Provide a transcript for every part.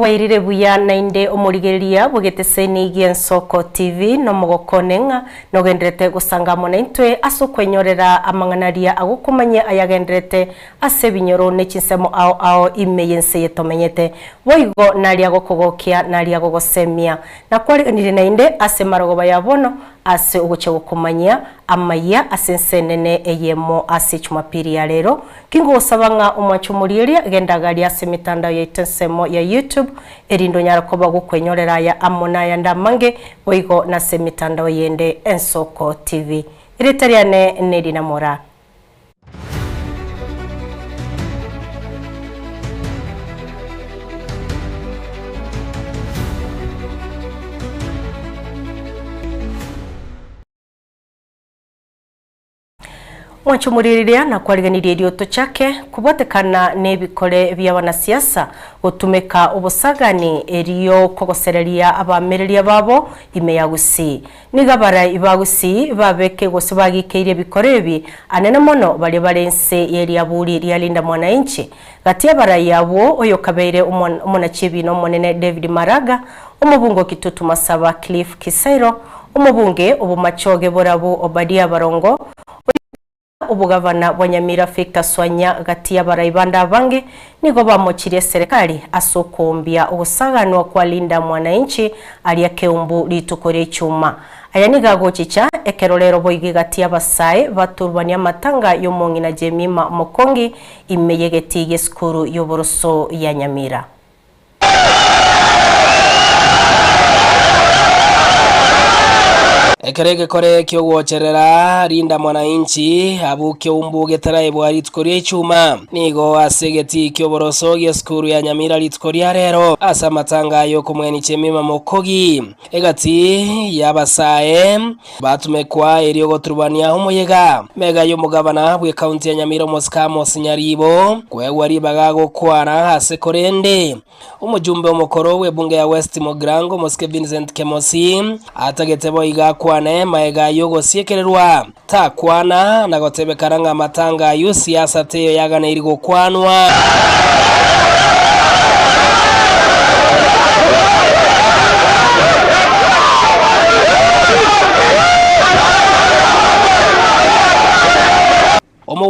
Wairire buya nainde omurigeria bugiteseni Gensoko TV no mugokonenga no gendrete gusangamo naintwe asukwenyorera amanganaria agukumanya ayagendrete asebinyoro nechinsemo ao imeyense yetomenyete boigo naria gokogokia naria gogosemia na kwali nire nainde asemarogo bayabono ase uguche gukumanya amaya asensenene eyemo ase chumapiri ya lero kingo osabanga umwachumuriria gendagaria ase mitandao ya itensemo ya YouTube erindo nyarakoba gukwenyorera ya amona ya ndamange boigo na se mitandao yende Ensoko TV iritariane Nedina Mora. Wanchumuriria na kwariganiria irioto chake kubotekana nebikore bya banasiasa gutumeka ubusagani eriyo kogosereria abamereria babo imeyagusi nigabara ibagusi babeke gosibagikeire bikorebi anene mono bali barense yeria buri ryalinda mwananchi gatia barayabo oyo kabeire umunachibi no monene David Maraga umubungo kitutu masaba Cliff Kisairo umubunge ubumachoge borabu Obadia Barongo ubugavana wa Nyamira Victor Swanya gati ya baraibanda bange nigo bamochirie serikali asokombia ubusagano kwa linda mwananchi alia keumbu litukore chuma aya nigago chicha ekerolero boigi gati ya basae baturbania matanga yomongi na Jemima Mokongi imeyegeti skuru yoboroso ya Nyamira. Ekerege kore kyo gwocherera rinda mwananchi abuke umbuge taraibwa litkorie chuma nigo asegeti kyo boroso skuru ya Nyamira litkoria rero asa matanga yo kumweni Jemima Mokongi egati yabasae batumekwa eriyo goturubania umuyega mega yo mugabana bwe county ya Nyamira Moskamo Sinyaribo kwewari bagago kwara ase korende umujumbe omukoro we bunge ya West Mogrango Moske Vincent Kemosi atagetebo igakwane maega yogo siekererwa takwana na gotebekaranga matanga yu siasa teyo yagana irigo kwanwa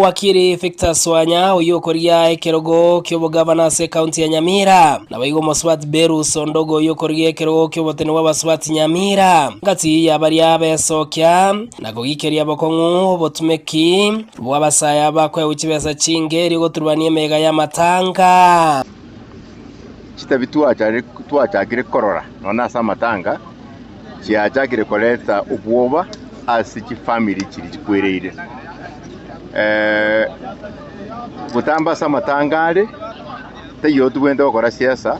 Wakiri Victor Swanya uyokoria ekerogo kyobugavana se county ya Nyamira na baigo Moswat Beru sondogo uyokoria ekerogo kyobotene wa Baswat Nyamira ngati yabaria besokya na gogikeria bokongu botumeki bwabasaya bakwe uchibesa chinge rigo turubanie mega ya matanga chitabitua twachagire korora nona sa matanga chiachagire koleta ubwoba asichi family chiri kwereire gutamba sa matangare teyo tugwenda gukora siasa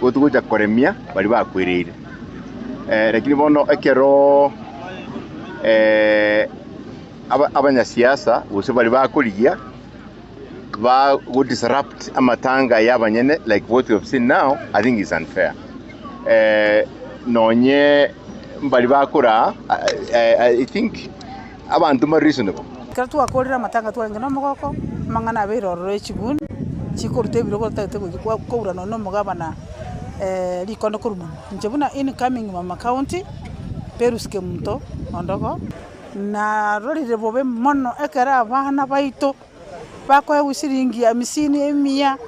gutuguja koremia bali bakwirire lakini bono ekero abanya siasa bose bali bakurigia ba would disrupt amatanga yabanyene like what we have seen now. I think is unfair. Nonye bali bakora I think abantu ma reasonable Kartu akorera matanga twangena mogoko mangana birorore chibun chikorute birogo tatego kwa no mugabana likono kuruma njebuna incoming mama county peruske mto ondoko na rorire bobe mono ekera abana baito bako yusiringi ya misini emia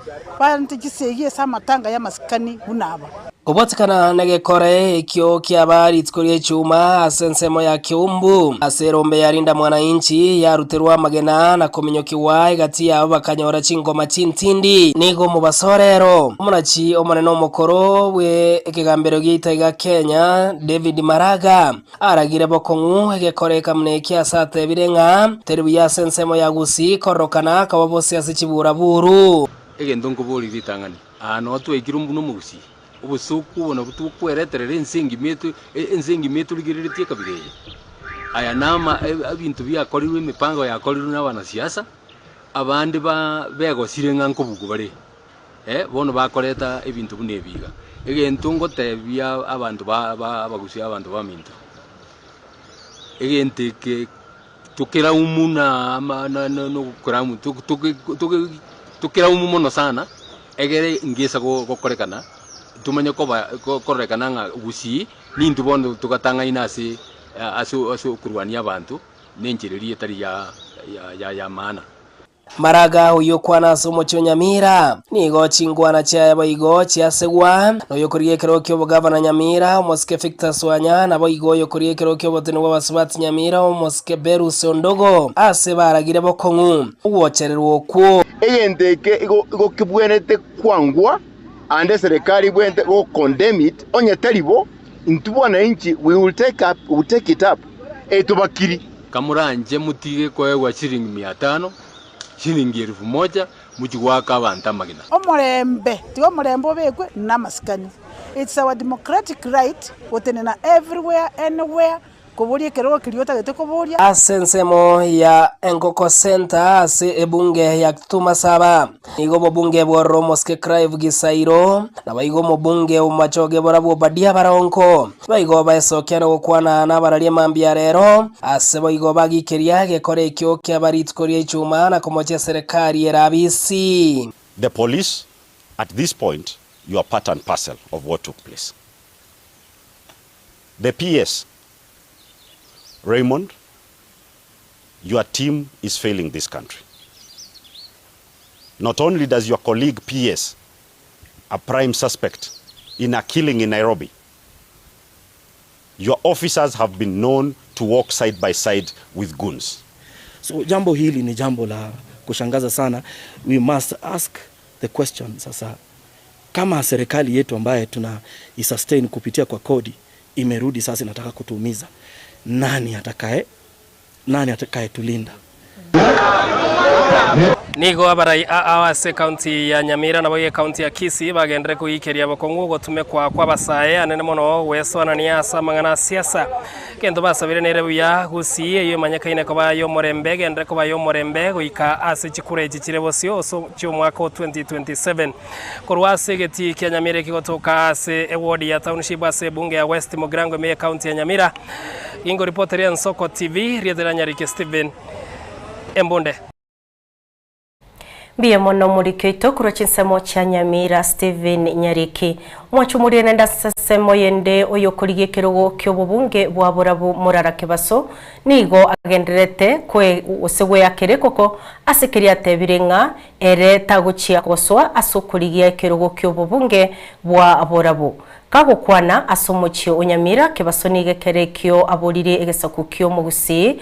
bantu giseye sa matanga ya maskani bunaba Kubotikana negekore ikyo kyabari tkorie chuma asensemo ya kiumbu aserombe yarinda mwananchi yaruterwa magena na kominyokiwa igati ya bakanyora chingoma chintindi nigo mubasorero umunachi omoneno mukoro we ekigambero gitaiga Kenya David Maraga aragire bokongu egekore kamneki asate birenga terbi ya sensemo ya gusi korokana kabose asicibura buru egendo ngobori litangani no twegirumbu no mugusi ubusuku bona butukwereterera ensingi metu ligiritie kabireye aya nama abintu byakorirwe imipango yakorirwe n'abana siasa abandi bego sirenga nkobugu bare bono bakoreta ebintu bunebiga egento ngotebya abantu bagusi abantu baminto egente ke tukira umuna no kuramu tukira umumono sana egere ngesa gokorekana tumanye korekana nga gusi nintu bondo tukatanga inasi aso kurwania abantu nenjiriri etari ya maana. Maraga uyo kwana somo Nyamira nigo chingwana cha baigo cha segwa no yokuriye kero kyo gavana Nyamira Moske Victor Swanya na baigo yokuriye kero kyo botene wa baswati Nyamira Moske Beru Sondogo ase baragire bokongu uwochererwo kwo eyendeke igo kibwenete kwangwa ande serikali bwente go condemn it onye talibo intubona inchi we will take it up etubakiri kamuranje mutige kwa shilingi 500 shilingi 1000 muchigwaka abantu amagina omurembe tiwo murembo bekwe namasikani. It's our democratic right wotenena everywhere anywhere kuburia kero kiriota gete kuburia asensemo ya Enkoko Center ase ebunge ya Tumasaba nigo bobunge bworo Moske Crave Gisairo na baigo mobunge umachoge borabo badia baronko baigo baesokiana gukwana na baralie mambia rero ase baigo bagikeria gekore kyo kya baritkoria ichuma na komoche serikali erabisi. The police at this point you are part and parcel of what took place. The PS Raymond, your team is failing this country. Not only does your colleague PS, a prime suspect in a killing in Nairobi, your officers have been known to walk side by side with goons. So jambo hili ni jambo la kushangaza sana. We must ask the question sasa, kama serikali yetu ambaye tuna isustain kupitia kwa kodi imerudi sasa inataka kutuumiza, nani atakaye tulinda? Nigo abarai awase county ya Nyamira na boye county ya Kisii bagendere kuikeria bokongu gotume kwa basaye anene mono weswana ni asa mangana siasa kendo basabire nere buya gusi iyo manyakaine ko bayo morembe gendere ko bayo morembe goika ase chikure chikire bosio so cyo mwaka 2027 korwase geti kya Nyamira kigotoka ase award ya township ase bunge ya West Mogrango me county ya Nyamira. Ingo reporter ya Nsoko TV riedera Nyariki Steven Embonde. Biye mono murikito kurochinsemo cha Nyamira Steven Nyariki mwachumuriye nenda sasemo yende oyokuriye kirogo kyobubunge bwaburabu murarake baso nigo agenderete kwe osewe yakere koko asekeria tebirenga ere taguchia koswa asokuriye kirogo kyobubunge bwaburabu kagukwana asomochio Onyamira kebasonige kerekyo aborire egesaku kyo mugusi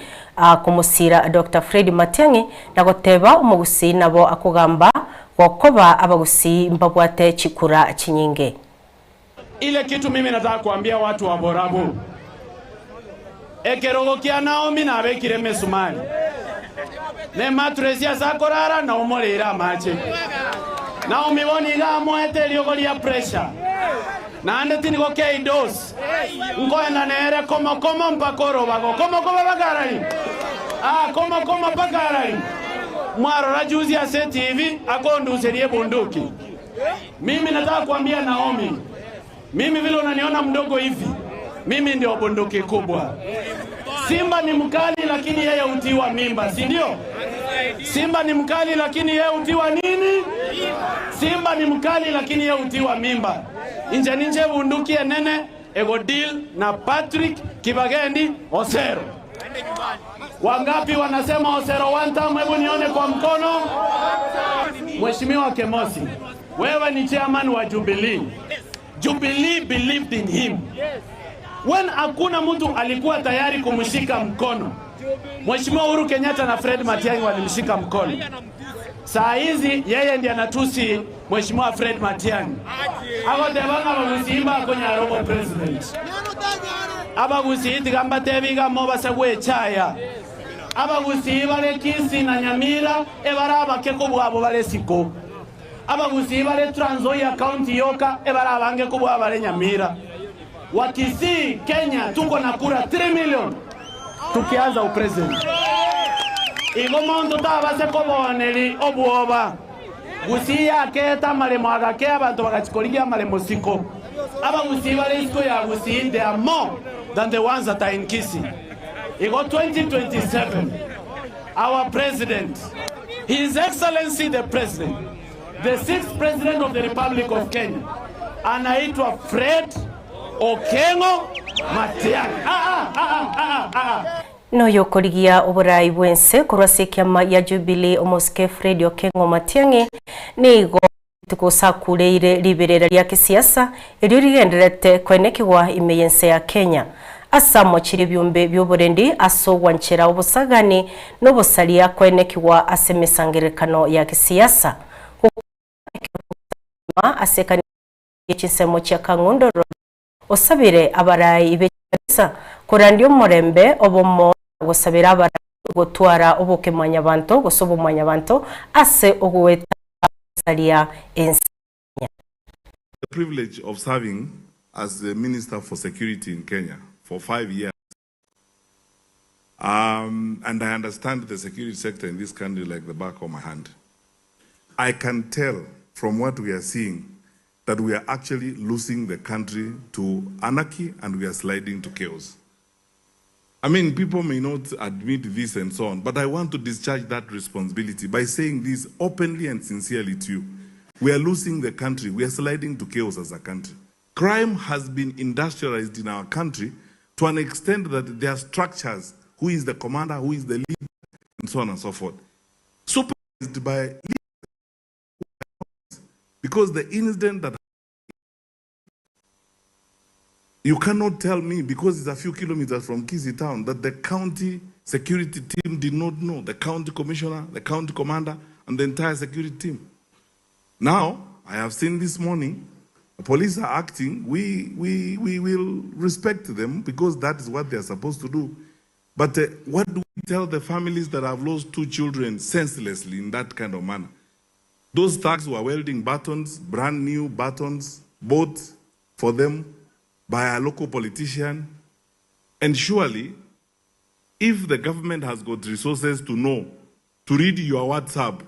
kumusira Dr. Fred Matiang'i na goteba umugusi nabo akugamba gokoba abagusi mbabwate chikura chinyinge. Ile kitu mimi nataka kuambia watu wa Borabu, ekerogo kia Naomi na abekire mesumari ne matresia sakorara na umorira mache Naomi boniga mwete liogolia pressure na ande tinigo keidos ngoenda nere komo mpakoro bago komo bagarari komo bagarari mwaro la juzi ya TV akonduserie bunduki. Mimi nataka kuambia Naomi, mimi vile unaniona mdogo hivi, mimi ndio bunduki kubwa. Simba ni mkali lakini yeye utiwa mimba, si ndio? Simba ni mkali lakini yeye utiwa nini? Simba ni mkali lakini yeye utiwa mimba. Ninje bunduki enene ego deal na Patrick Kibagendi Osero. Wangapi wanasema Osero one time? Hebu nione kwa mkono. Mheshimiwa Kemosi, wewe ni chairman wa Jubilee. Jubilee believed in him. When hakuna mtu alikuwa tayari kumshika mkono, Mheshimiwa Uhuru Kenyatta na Fred Matiang'i walimshika mkono. Saa hizi yeye ndiye anatusi Mheshimiwa Fred Matiang'i. Agodebanga bagusimba konya robo president. Abagusiti gamba tebiga moba sagwe chaya. Abagusi bale Kisii na Nyamira ebaraba keko bwabo bale siko. Abagusi bale Trans Nzoia county yoka ebarabange ko bwabo bale Nyamira. Wa Kisii Kenya tuko na kura 3 million tukianza upresident. Igomondo tabase ko boneri obwoba. Gusi yaketa malemo agake abantu bagachikoligia malemo siko. Abagusi bale isko ya Gusi they are more than the ones that are in Kisii. Igo 2027 our president, His Excellency the President, the 6th President of the Republic of Kenya, anaitwa Fred Okengo Matiang'i. Noyo korigia oburai bwense kurwase kiama ya Jubilee omoske Fred Okengo Matiang'i nigo tukosakureire liberera lya kisiasa elyo rigenderete kwenekwa imeyense ya Kenya asamo chiri byumbe byoburendi asogwanchera obusagani nobusalia kwenekwa asemesangerekano ya kisiasa asekani yekisemo kya Kangundoro osabire abarai ibekisa kurandio morembe obomo gusabira abarai gutwara obukemanya abantu gusobomanya abantu ase ogweta salia ensi. The privilege of serving as the Minister for Security in Kenya for 5 years. And I understand the security sector in this country like the back of my hand. I can tell from what we are seeing that we are actually losing the country to anarchy and we are sliding to chaos. I mean, people may not admit this and so on, but I want to discharge that responsibility by saying this openly and sincerely to you. We are losing the country. We are sliding to chaos as a country. Crime has been industrialized in our country to an extent that there are structures. Who is the commander, who is the leader, and so on and so forth. Supervised by leaders. Because the incident that you cannot tell me, because it's a few kilometers from Kisii town, that the county security team did not know, the county commissioner, the county commander, and the entire security team. Now, I have seen this morning, the police are acting, we will respect them because that is what they are supposed to do. But what do we tell the families that have lost 2 children senselessly in that kind of manner? Those thugs were welding batons, brand new batons, bought for them by a local politician. And surely, if the government has got resources to know, to read your WhatsApp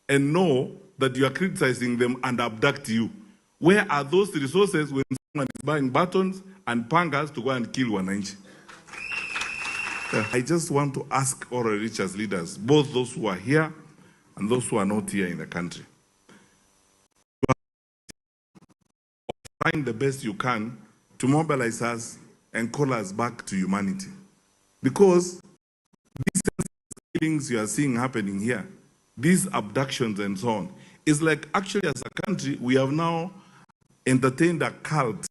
and know that you are criticizing them and abduct you, where are those resources when someone is buying batons and pangas to go and kill wananchi? I just want to ask all religious leaders, both those who are here and those who are not here in the country, find the best you can to mobilize us and call us back to humanity. Because these killings you are seeing happening here, these abductions and so on, is like actually as a country, we have now entertained a cult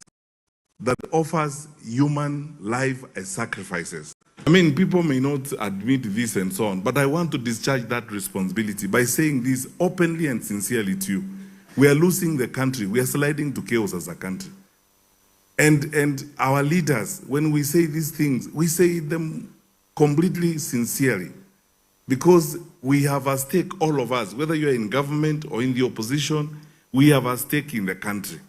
that offers human life as sacrifices. I mean, people may not admit this and so on, but I want to discharge that responsibility by saying this openly and sincerely to you. We are losing the country. We are sliding to chaos as a country. And our leaders, when we say these things, we say them completely sincerely. Because we have a stake, all of us, whether you're in government or in the opposition, we have a stake in the country.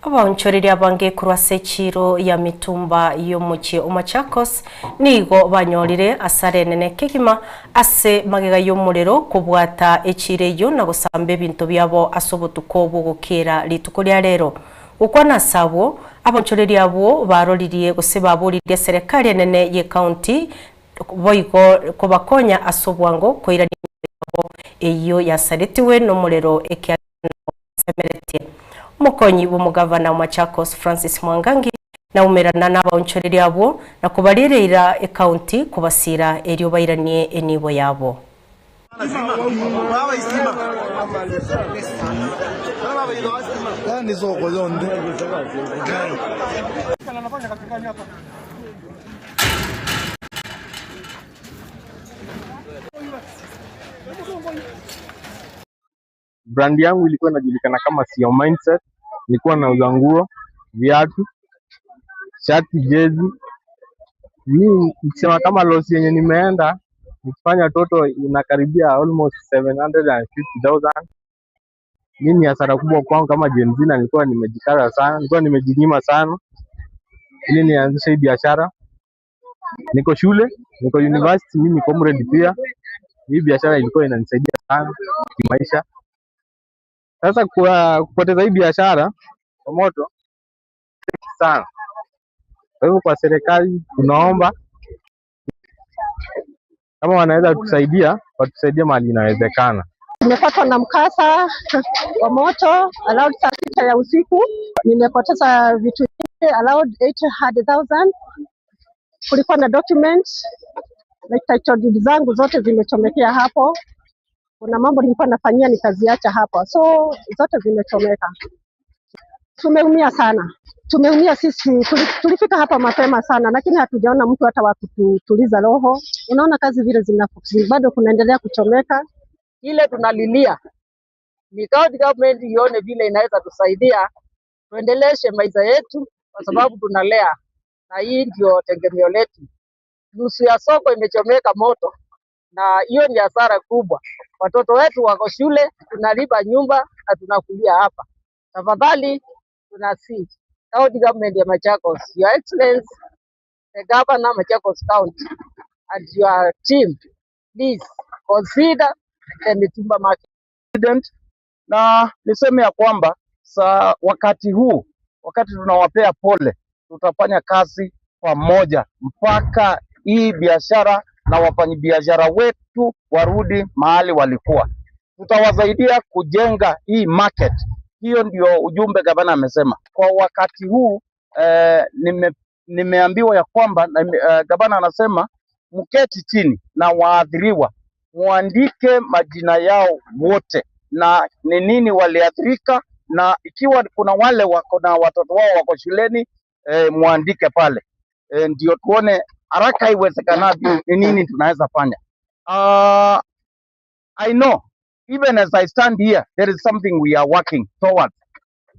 Abanchoreri abange kurwase chiro ya mitumba yomuchi Machakos nigo banyorire asare nene kekima ase magega yomurero kubwata echireyo na gusambe bintu byabo asobotuko bugukira lituko lya rero ukwana sabo abanchoreri abo baroririye guseba burire serikali nene ye county boyiko kubakonya asobwango koirani eyo yasaretiwe no murero ekya semerete Mukonyi w'umugavana wa Machakos Francis Mwangangi na umerana n'abanchoreri abo na kubaririra county kubasira eryo bayiraniye enibo yabo. Brand yangu ilikuwa inajulikana kama Sio Mindset. Nilikuwa nauza nguo, viatu, shati, jezi. Mimi nikisema kama loss yenye nimeenda nikifanya toto inakaribia almost 750,000. Mimi hasara kubwa kwangu kama Gen Z, na nilikuwa nimejikara sana, nilikuwa nimejinyima sana ili nianzishe hii biashara. Niko shule, niko university, mimi ni comrade pia. Hii biashara ilikuwa inanisaidia sana kimaisha. Sasa kwa kupoteza hii biashara kwa moto sana. Kwa hivyo kwa serikali tunaomba kama wanaweza kusaidia, watusaidie mahali inawezekana. Nimepatwa na mkasa wa moto around saa 6 ya usiku. Nimepoteza vitu vingi around 800,000. Kulikuwa na documents na title deed zangu zote zimechomekea hapo. Kuna mambo nilikuwa nafanyia nikaziacha hapo, so zote zimechomeka. Tumeumia sana. Tumeumia sisi, tulifika hapa mapema sana, lakini hatujaona mtu hata wa kutuliza roho. Unaona kazi vile bado kunaendelea kuchomeka. Ile tunalilia ni county government ione vile inaweza tusaidia tuendeleshe maisha yetu, kwa sababu tunalea na hii ndio tegemeo letu. Nusu ya soko imechomeka moto, na hiyo ni hasara kubwa. Watoto wetu wako shule, tunalipa nyumba na tunakulia hapa. Tafadhali tunasi county government ya Machakos, Your Excellency, the Governor Machakos County and your team, please consider the mitumba market. Na niseme ya kwamba wakati huu, wakati tunawapea pole, tutafanya kazi pamoja mpaka hii biashara na wafanyabiashara wetu warudi mahali walikuwa. Tutawasaidia kujenga hii market. Hiyo ndio ujumbe gavana amesema. Kwa wakati huu nimeambiwa ya kwamba gavana anasema mketi chini na waathiriwa muandike majina yao wote na ni nini waliathirika, na ikiwa kuna wale wako na watoto wao wako shuleni muandike pale, ndio tuone haraka iwezekanavyo ni nini tunaweza fanya. I know even as I stand here there is something we are working towards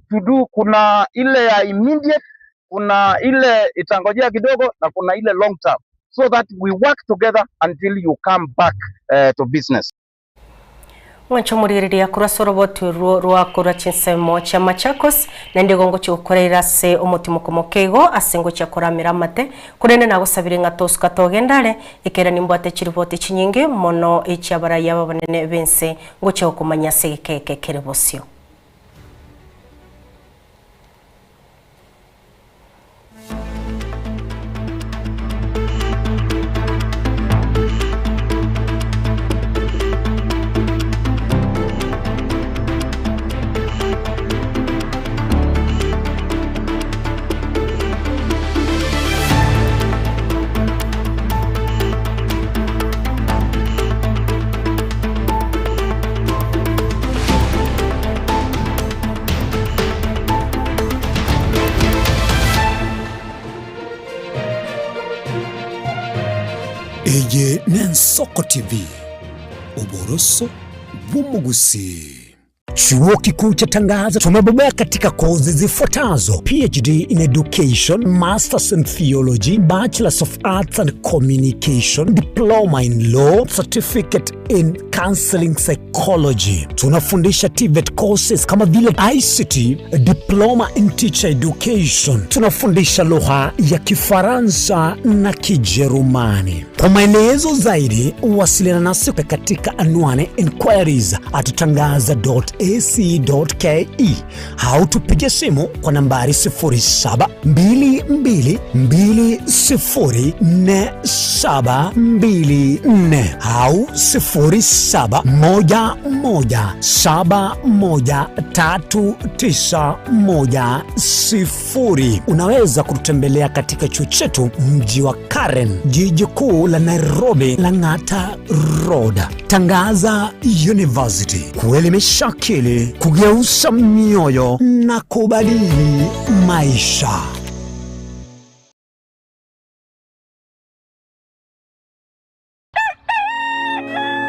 to do. Kuna ile ya immediate, kuna ile itangojea kidogo, na kuna ile long term, so that we work together until you come back to business. Mwanchomuririria kurasoro botu rwa kura chinsemo cha Machakos na ndigongo chukorera se omutimo mokego asengo cha kuramira mate kurene na gusabire ngatosu katogendare ikera nimbwate chiriboti chinyinge mono ichabara yaba banene bense ngoche okumanya segeke kerebosio. Eye Nensoko TV, uboroso bumugusi. Chuo Kikuu cha Tangaza tumebobea katika kozi zifuatazo: PhD in Education, Masters in Theology, Bachelors of Arts and Communication, Diploma in Law, Certificate in Counseling Psychology. Tunafundisha TVET courses kama vile ICT, Diploma in Teacher Education. Tunafundisha lugha ya Kifaransa na Kijerumani. Kwa maelezo zaidi, wasiliana nasi katika anwani inquiries@tangaza.ac.ke au tupige simu kwa nambari 0722204724 au 0711713910. Unaweza kututembelea katika chuo chetu mji wa Karen, jiji kuu la Nairobi, Lang'ata Road. Tangaza University, kuelimisha akili, kugeuza mioyo na kubadili maisha.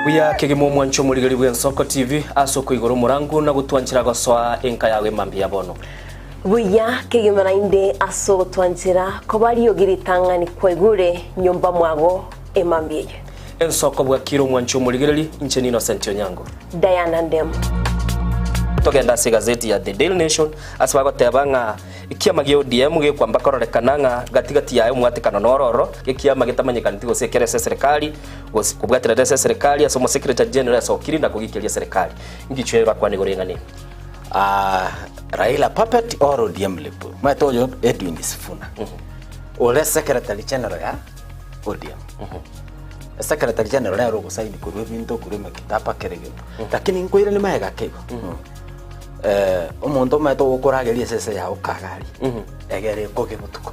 Buya kegemo mwancho muligari bwa Nsoko TV asoko igoro murangu na gutwanchira goswa enka yawe mambia bono. Buya kegemera inde aso twanchira kobari yogiritanga ni kwegure nyumba mwago emambie. Nsoko bwa kiro mwancho muligari incheni Innocent Onyango. Diana Ndem. Togenda se gazeti ya The Daily Nation asbago tebanga ikiama gyo DM ge kwamba kororekananga gatigati yayo mwatikano nororo ikiama gitamanyikana gose kerese serikali gose kubwatira serikali asomo secretary general asokiri na kugikiria serikali ngichwera kwa nigorengani Raila Puppet or ODM lepo matoyo Edwin Sifuna ole secretary general ya ODM secretary general ya rogo sign kurwe binto kurema kitapa kerege lakini nkoira ni maega kego omuntu mato gukurageria sese ya ukagari egere koge mutuko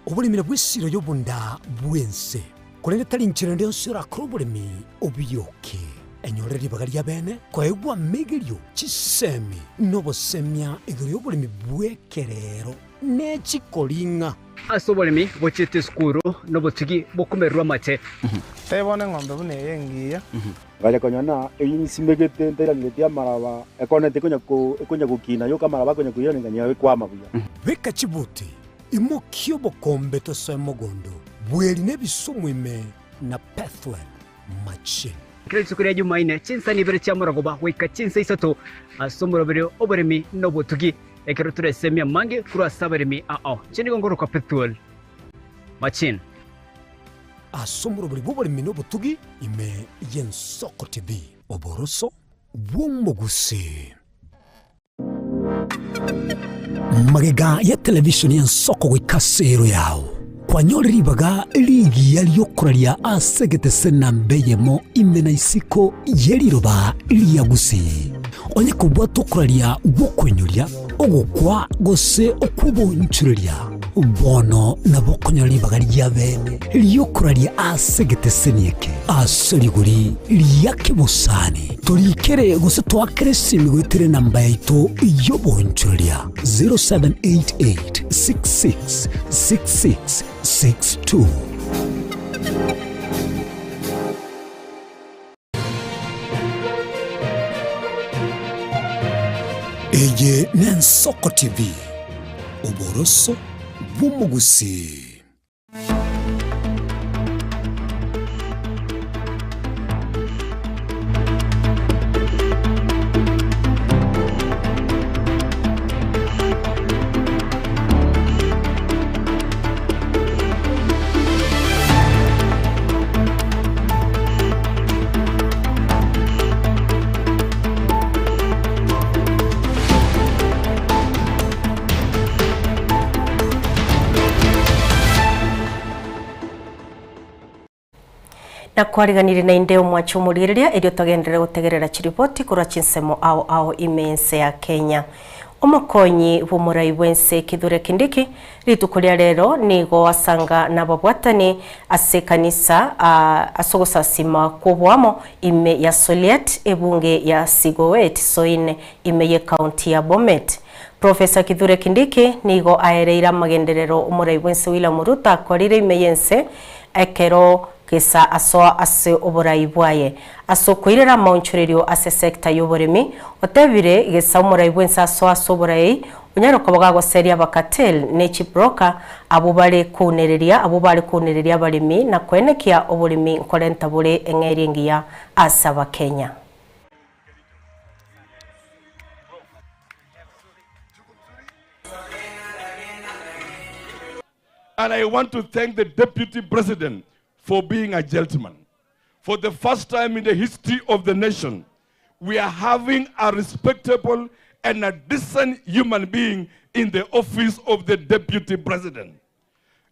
obulimira bw'essiro y'obunda bwense kulende tali nchira ndio sira krobulimi obyoke enyole libaga lya bene kwaegwa megelyo chisemi nobosemya iguru y'obulimi bwekerero n'ekikolinga ase obulimi bochete skuru nobotigi bokumerwa mache tebone ng'ombe bune yengiya ngale konyana eyinsimegete nteranire maraba ekonete konya gukina yo kamaraba konya kuyone nganya kwa mabuya beka chibuti imokyo bokombe tose mogondo bweli nebisumwime na pathway machine kile sukuri Jumaine chinsa ni bere chamurago ba weka chinsa isato asomuro bere oberemi nobotugi ekero turesemia mange kura saberemi chini gongoro kwa pathway machine asomuro bere boberemi nobotugi ime Yensoko TV oboroso bw'omugusi magega ya televishoni Yensoko gwikasero yawo kwanyori ribaga ligi yaliyokuralia asegete sena mbeyemo imena isiko yeliroba liyagusi onye kubwa tokuralia bokwenyolia ogokwa gose okubonchurelia bono na bokonyoli bagali ya bene liyokuralia asegete senieke asoliguri liyake busani tolikere gose twakere simigwetere namba yaito yobonchurelia 0788 666662 Eye Yensoko TV oboroso bw'omugusi. na kwariganire na inde omwachumuriria erio togendere gutegerera chiripoti kura chinsemo ao imense ya Kenya omokonyi bumurai bwense Kithure Kindiki ritukuria rero nigo asanga nababwatani ase kanisa asogosasima kubwamo ime ya Soliet ebunge ya Sigowet Soine ime ye county ya Bomet. Professor Kithure Kindiki nigo aereira magenderero umurai bwense William Ruto akorire ime yense ekero kesa asoa ase oborai bwaye asokoirera maunchurerio ase sector y'oboremi otebire gesa omorai bwense asoa soborai onyaroka bagagoseria bakatel nechi broker abo bale kunereria abaremi na kwenekia oboremi nkorenta bure eng'eringia asaba Kenya. And I want to thank the Deputy President for being a gentleman. For the first time in the history of the nation, we are having a respectable and a decent human being in the office of the Deputy President.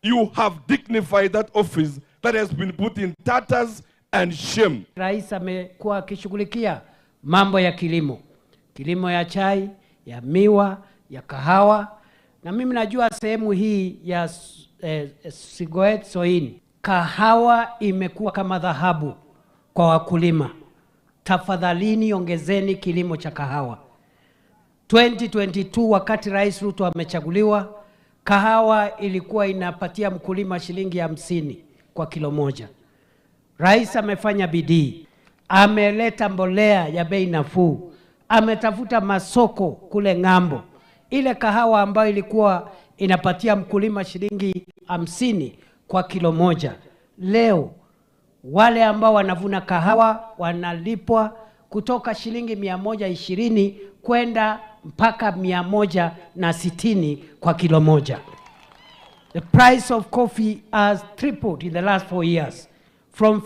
You have dignified that office that has been put in tatters and shame. Rais amekuwa akishughulikia mambo ya kilimo ya chai, ya miwa, ya kahawa, na mimi najua sehemu hii ya Sigowet Soini kahawa imekuwa kama dhahabu kwa wakulima. Tafadhalini ongezeni kilimo cha kahawa. 2022 wakati Rais Ruto amechaguliwa, kahawa ilikuwa inapatia mkulima shilingi 50 kwa kilo moja. Rais amefanya bidii. Ameleta mbolea ya bei nafuu. ametafuta masoko kule ng'ambo. Ile kahawa ambayo ilikuwa inapatia mkulima shilingi 50 kwa kilo moja, leo wale ambao wanavuna kahawa wanalipwa kutoka shilingi 120 kwenda mpaka 160 kwa kilo moja. The price of coffee has tripled in the last 4 years, from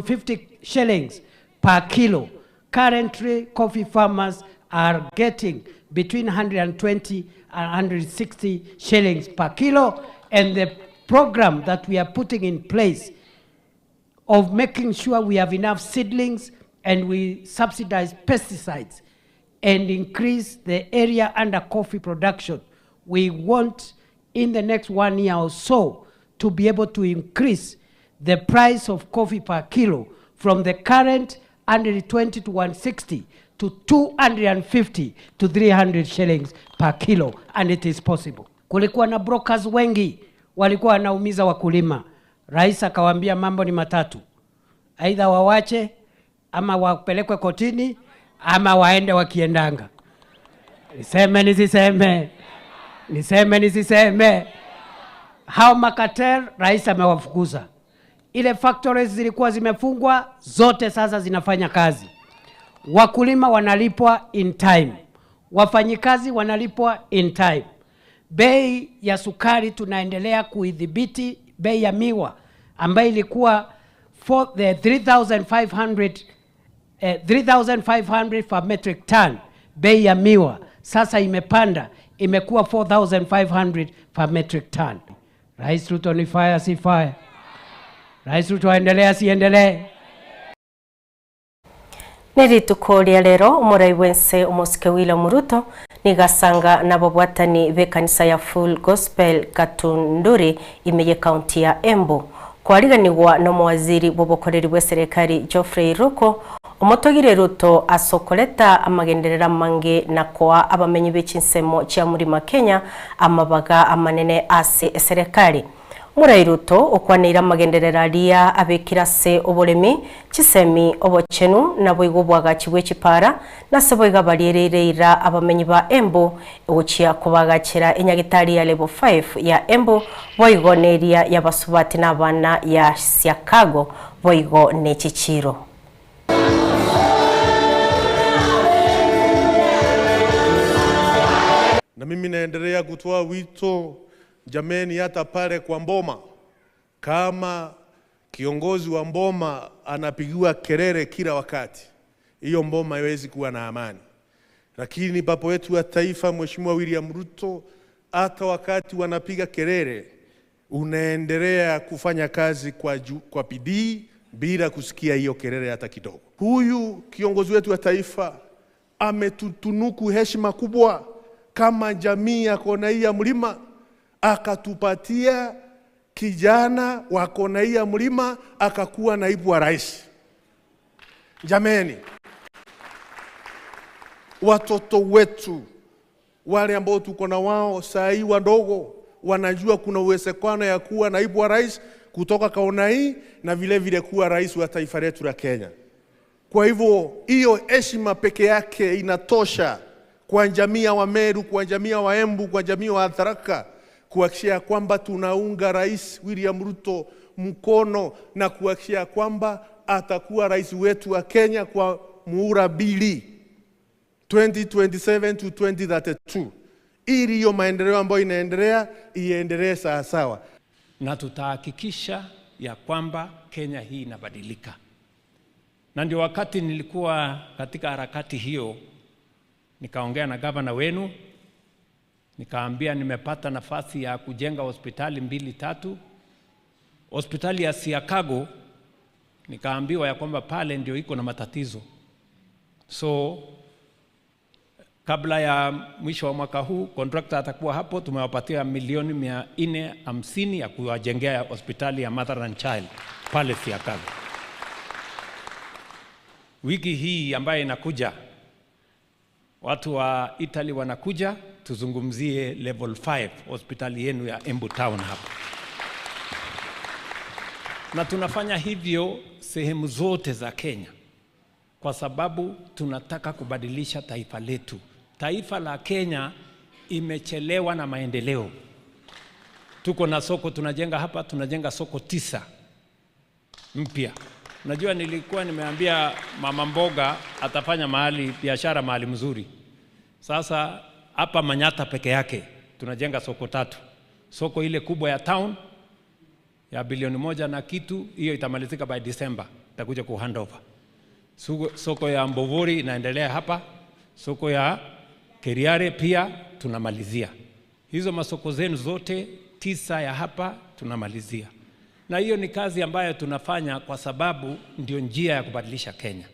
50 shillings per kilo. Currently, coffee farmers are getting between 120 and 160 shillings per kilo, and the program that we are putting in place of making sure we have enough seedlings and we subsidize pesticides and increase the area under coffee production. We want in the next 1 year or so to be able to increase the price of coffee per kilo from the current 120 to 160 to 250 to 300 shillings per kilo, and it is possible. Kulikuwa na brokers wengi walikuwa wanaumiza wakulima. Rais akawaambia mambo ni matatu: aidha wawache, ama wapelekwe kotini, ama waende wakiendanga. Niseme nisiseme? Niseme nisiseme? Hao makatel rais amewafukuza. Ile factories zilikuwa zimefungwa, zote sasa zinafanya kazi. Wakulima wanalipwa in time. Wafanyikazi wanalipwa in time. Bei ya sukari tunaendelea kuidhibiti. Bei ya miwa ambayo ilikuwa for the 3,500 per metric ton, bei ya miwa sasa imepanda, imekuwa 4,500 per metric ton. Rais Ruto ni fire si fire? Rais Ruto aendelea si endelee? Niritukoria rero umurai wense umusike William Ruto nigasanga nabo bwatani be kanisa ya Full Gospel Katunduri imeye county ya Embu kwariganirwa no muwaziri bobokoreri bwe serikali Geoffrey Ruko umutogire Ruto asokoleta amagenderera mange na kwa abamenyi b'ikinsemo cya muri Kenya amabaga amanene ase serikali. Murai Ruto okwanira amagenderera ria abekira se oboremi kisemi obochenu na boigobwaga kibwe kipara na seboiga bariereira abamenyi ba Embu uchiya kubagakira enyagitari ya level 5 ya Embu boigo neria yabasubati n'abana ya Siakago boigo ne Chichiro. Na mimi naendelea kutoa wito jameni, hata pale kwa Mboma, kama kiongozi wa Mboma anapigiwa kelele kila wakati, hiyo Mboma haiwezi kuwa na amani. Lakini baba wetu wa taifa Mheshimiwa William Ruto, hata wakati wanapiga kelele unaendelea kufanya kazi kwa bidii bila kusikia hiyo kelele hata kidogo. Huyu kiongozi wetu wa taifa ametutunuku heshima kubwa kama jamii ya kona hii ya mlima, akatupatia kijana wa kona hii ya mlima akakuwa naibu wa rais. Jameni, watoto wetu wale ambao tuko na wao saa hii wadogo wanajua kuna uwezekano ya kuwa naibu wa rais kutoka kona hii na vile vile kuwa rais wa taifa letu la Kenya. Kwa hivyo hiyo heshima peke yake inatosha kwa jamii ya Wameru, kwa jamii ya Waembu, kwa jamii wa Tharaka kuhakikisha kwamba tunaunga Rais William Ruto mkono na kuhakikisha kwamba atakuwa rais wetu wa Kenya kwa muhula 2 2027 to 2032. Ili hiyo maendeleo ambayo inaendelea iendelee sawa sawa, na tutahakikisha ya kwamba Kenya hii inabadilika. Na ndio wakati nilikuwa katika harakati hiyo nikaongea na gavana wenu, nikaambia nimepata nafasi ya kujenga hospitali 2-3. Hospitali ya Siakago nikaambiwa ya kwamba pale ndio iko na matatizo. So kabla ya mwisho wa mwaka huu contractor atakuwa hapo, tumewapatia milioni 450 ya kuwajengea hospitali ya Mother and Child pale Siakago. Wiki hii ambayo inakuja watu wa Italy wanakuja tuzungumzie level 5 hospitali yenu ya Embu Town hapa. Na tunafanya hivyo sehemu zote za Kenya. kwa sababu tunataka kubadilisha taifa letu. Taifa la Kenya imechelewa na maendeleo. Tuko na soko tunajenga hapa, tunajenga soko 9 mpya. Unajua nilikuwa nimeambia mama mboga atafanya mahali biashara mahali mzuri. Sasa hapa Manyata peke yake tunajenga soko 3. Soko ile kubwa ya town ya bilioni 1 na kitu, hiyo itamalizika by December, itakuja ku handover. Soko ya Mbovori inaendelea hapa, soko ya Keriare pia tunamalizia. Hizo masoko zenu zote 9 ya hapa tunamalizia. Na hiyo ni kazi ambayo tunafanya kwa sababu ndio njia ya kubadilisha Kenya.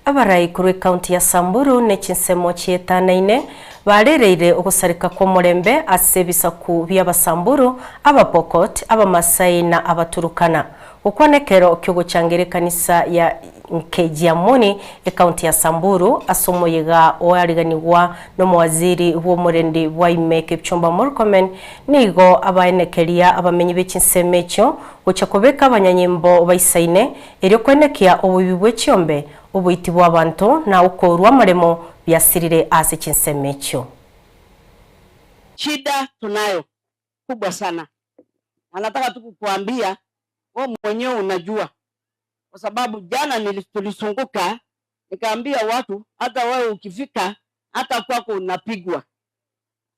Abarai kuri county ya Samburu nechinsemo chietanaine barereire ogusarika kwa murembe asebisaku by'abasamburu abapokot abamasai na abaturukana ukwanekero kyogucangire kanisa ya Nkejiamoni county ya Samburu asomoyega oariganirwa no mwaziri w'umurendi wa Imeke Kipchumba Murkomen nigo abaenekeria abamenyi b'ekinsemecho ucakobeka abanyanyimbo baisaine eryo kwenekia obubi bw'ekyombe ubuiti bw'abantu na ukorwa amaremo byasirire ase kinsemecho. Shida tunayo kubwa sana. Anataka tu kukuambia wewe mwenyewe unajua. Kwa sababu jana tulisunguka nikaambia watu hata wewe ukifika hata kwako unapigwa.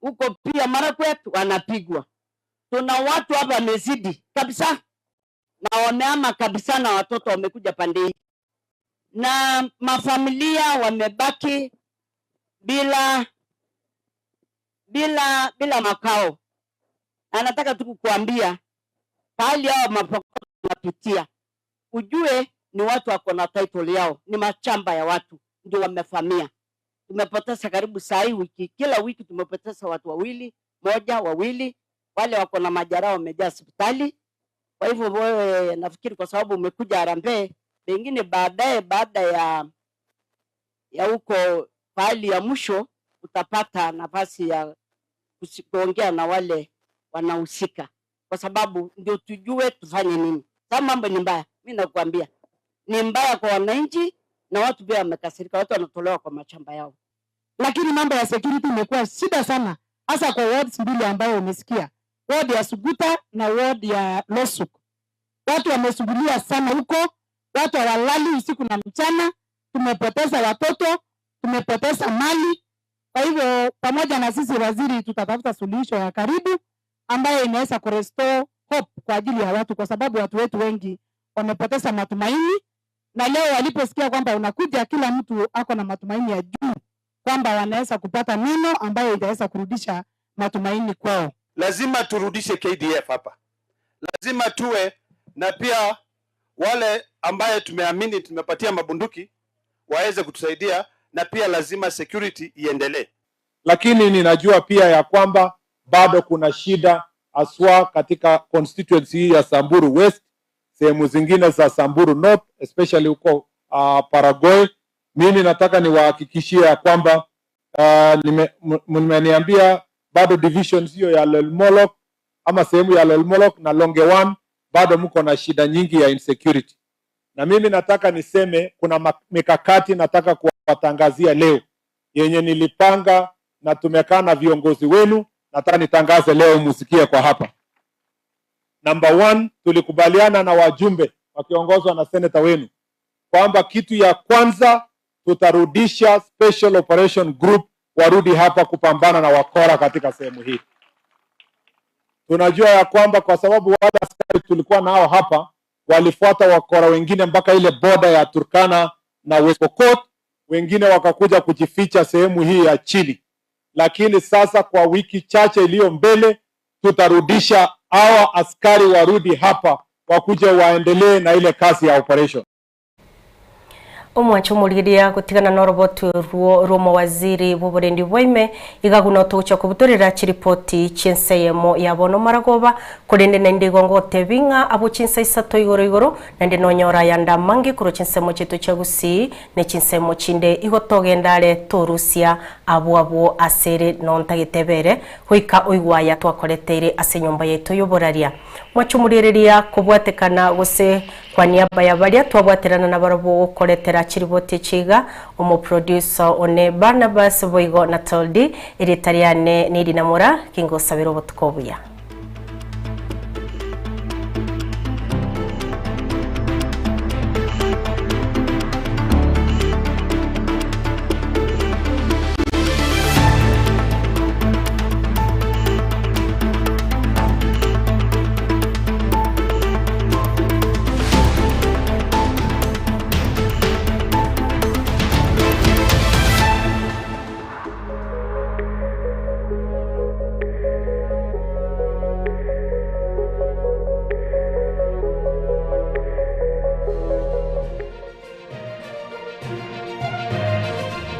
Huko pia Marakwet wanapigwa. Tuna watu hapa wamezidi kabisa na wameama kabisa na watoto wamekuja pande hii. Na mafamilia wamebaki bila makao. Anataka tu kukuambia pahali hao mapokeo wanapitia, ujue ni watu wako na title yao, ni machamba ya watu ndio wamefamia. Tumepoteza karibu saa hii kila wiki tumepoteza watu wawili, wawili, wale wako na majeraha wamejaa hospitali. Kwa hivyo wewe nafikiri kwa sababu umekuja Harambee, pengine baadaye baada ya huko pahali ya mwisho utapata nafasi ya kuongea na wale wanahusika, kwa sababu ndio tujue tufanye nini. Kama mambo ni mbaya, mimi nakwambia ni mbaya kwa wananchi na watu pia wamekasirika, watu wanatolewa kwa mashamba yao. Lakini mambo ya security imekuwa shida sana, hasa kwa wards mbili ambayo umesikia, ward ya Suguta na ward ya Losuk. Watu wamesugulia sana huko, watu hawalali usiku na mchana, tumepoteza watoto, tumepoteza mali. Kwa hivyo pamoja na sisi waziri tutatafuta suluhisho ya karibu ambayo inaweza kurestore hope kwa ajili ya watu, kwa sababu watu wetu wengi wamepoteza matumaini, na leo waliposikia kwamba unakuja, kila mtu ako na matumaini ya juu kwamba wanaweza kupata neno ambayo itaweza kurudisha matumaini kwao. Lazima turudishe KDF hapa, lazima tuwe na pia wale ambaye tumeamini tumepatia mabunduki waweze kutusaidia, na pia lazima security iendelee. Lakini ninajua pia ya kwamba bado kuna shida aswa katika constituency hii ya Samburu West, sehemu zingine za Samburu North, especially huko Paragoy. Mimi nataka niwahakikishie ya kwamba mmeniambia bado divisions hiyo ya Lolmolok ama sehemu ya Lolmolok na Longewan bado mko na shida nyingi ya insecurity. Na mimi nataka niseme kuna mikakati nataka kuwatangazia leo yenye nilipanga na tumekaa na viongozi wenu, nataka nitangaze leo musikie kwa hapa. Number 1, tulikubaliana na wajumbe wakiongozwa na seneta wenu kwamba kitu ya kwanza tutarudisha Special Operation Group warudi hapa kupambana na wakora katika sehemu hii. Tunajua ya kwamba kwa sababu wale askari tulikuwa nao hapa walifuata wakora wengine mpaka ile boda ya Turkana na West Pokot, wengine wakakuja kujificha sehemu hii ya chini. Lakini sasa kwa wiki chache iliyo mbele tutarudisha hawa askari warudi hapa wakuje waendelee na ile kazi ya operation. Omwacho muriria gutigana na robotu ruo waziri w'uburendi bwaime igaguna tuguca kubutorera chiripoti chinseyemo ya bono maragoba kurinde nende gongo tebinga abo chinsa isato igoro nende nonyora yanda mangi kuro chinsemo chetu chagusi ne chinsemo chinde igotogendare torusia abo asere nontagitebere hoika oigwaya twakoreteire ase nyomba yetu yoboraria. Mwacho muriria kubwatekana gose kwa niaba ya baria twabwaterana na barabo koretera chiriboti chiga umuproducer one Barnabas Boigo na Toldi iritariane niri namura kingo sabiro botukobuya.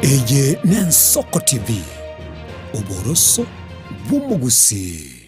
Eye Nensoko TV, Uboroso Bumugusi.